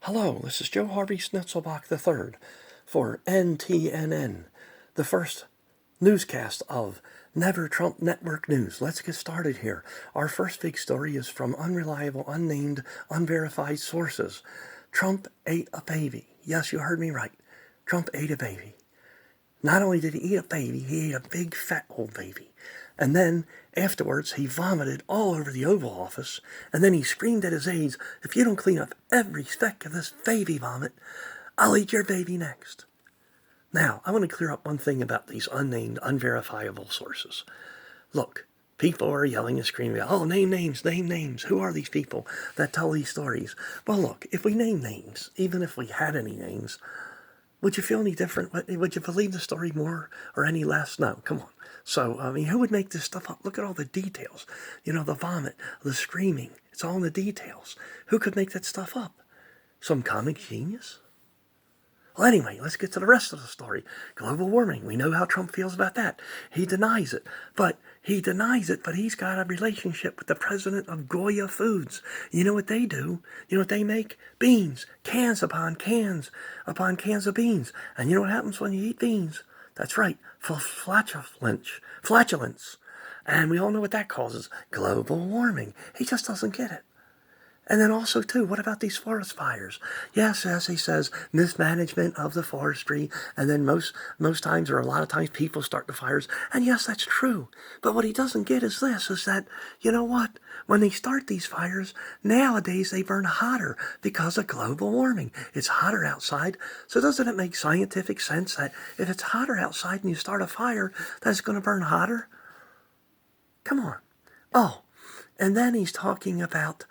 Hello, this is Joe Harvey Schnitzelbach III for NTNN, the first newscast of Never Trump Network News. Let's get started here. Our first big story is from unreliable, unnamed, unverified sources. Trump ate a baby. Yes, you heard me right. Trump ate a baby. Not only did he eat a baby, he ate a big fat old baby. And then, afterwards, he vomited all over the Oval Office, and then he screamed at his aides, "If you don't clean up every speck of this baby vomit, I'll eat your baby next." Now, I want to clear up one thing about these unnamed, unverifiable sources. Look, people are yelling and screaming, "Oh, name names, name names. Who are these people that tell these stories?" Well, look, if we name names, even if we had any names, would you feel any different? Would you believe the story more or any less? No, come on. So, who would make this stuff up? Look at all the details. You know, the vomit, the screaming. It's all in the details. Who could make that stuff up? Some comic genius? Well, anyway, let's get to the rest of the story. Global warming. We know how Trump feels about that. He denies it. But he's got a relationship with the president of Goya Foods. You know what they do? You know what they make? Beans. Cans upon cans upon cans of beans. And you know what happens when you eat beans? That's right. Flatulence. And we all know what that causes. Global warming. He just doesn't get it. And then also, too, what about these forest fires? Yes, as he says, mismanagement of the forestry, and then most times, or a lot of times, people start the fires. And yes, that's true. But what he doesn't get is this, is that, you know what? When they start these fires, nowadays they burn hotter because of global warming. It's hotter outside. So doesn't it make scientific sense that if it's hotter outside and you start a fire, that's going to burn hotter? Come on. Oh, and then he's talking about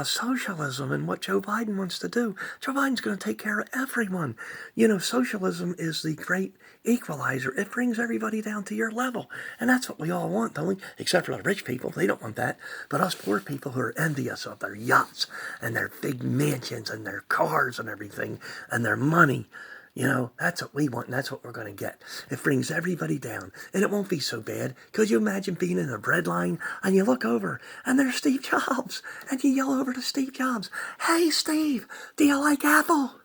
socialism and what Joe Biden wants to do. Joe Biden's going to take care of everyone. You know, socialism is the great equalizer. It brings everybody down to your level. And that's what we all want, don't we? Except for the rich people. They don't want that. But us poor people who are envious of their yachts and their big mansions and their cars and everything and their money, you know, that's what we want, and that's what we're going to get. It brings everybody down, and it won't be so bad. Could you imagine being in a bread line, and you look over, and there's Steve Jobs, and you yell over to Steve Jobs, "Hey, Steve, do you like Apple?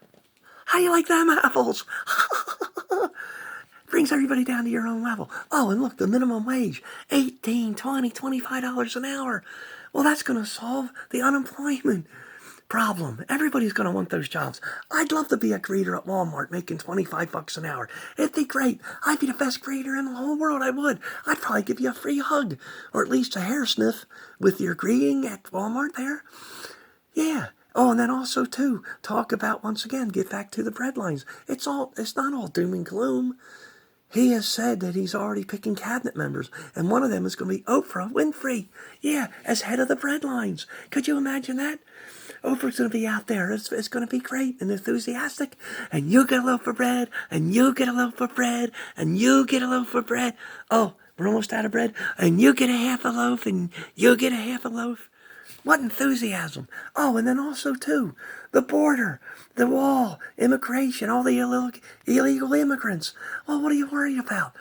How do you like them apples?" Brings everybody down to your own level. Oh, and look, the minimum wage, $18, $20, $25 an hour. Well, that's going to solve the unemployment problem. Everybody's going to want those jobs. I'd love to be a greeter at Walmart making $25 an hour. It'd be great. I'd be the best greeter in the whole world. I would. I'd probably give you a free hug or at least a hair sniff with your greeting at Walmart there. Yeah. Oh, and then also, too, talk about, once again, get back to the bread lines. It's not all doom and gloom. He has said that he's already picking cabinet members, and one of them is going to be Oprah Winfrey. Yeah, as head of the bread lines. Could you imagine that? Oprah's going to be out there. It's going to be great and enthusiastic. And you get a loaf of bread, and you get a loaf of bread, and you get a loaf of bread. Oh, we're almost out of bread. And you get a half a loaf, and you get a half a loaf. What enthusiasm. Oh, and then also, too, the border, the wall, immigration, all the illegal immigrants. Well, what are you worried about?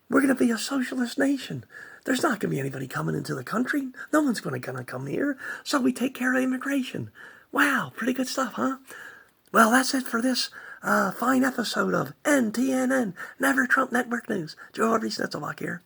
We're going to be a socialist nation. There's not going to be anybody coming into the country. No one's going to come here. So we take care of immigration. Wow, pretty good stuff, huh? Well, that's it for this fine episode of NTNN, Never Trump Network News. Joe Harvey Schnitzelbach here.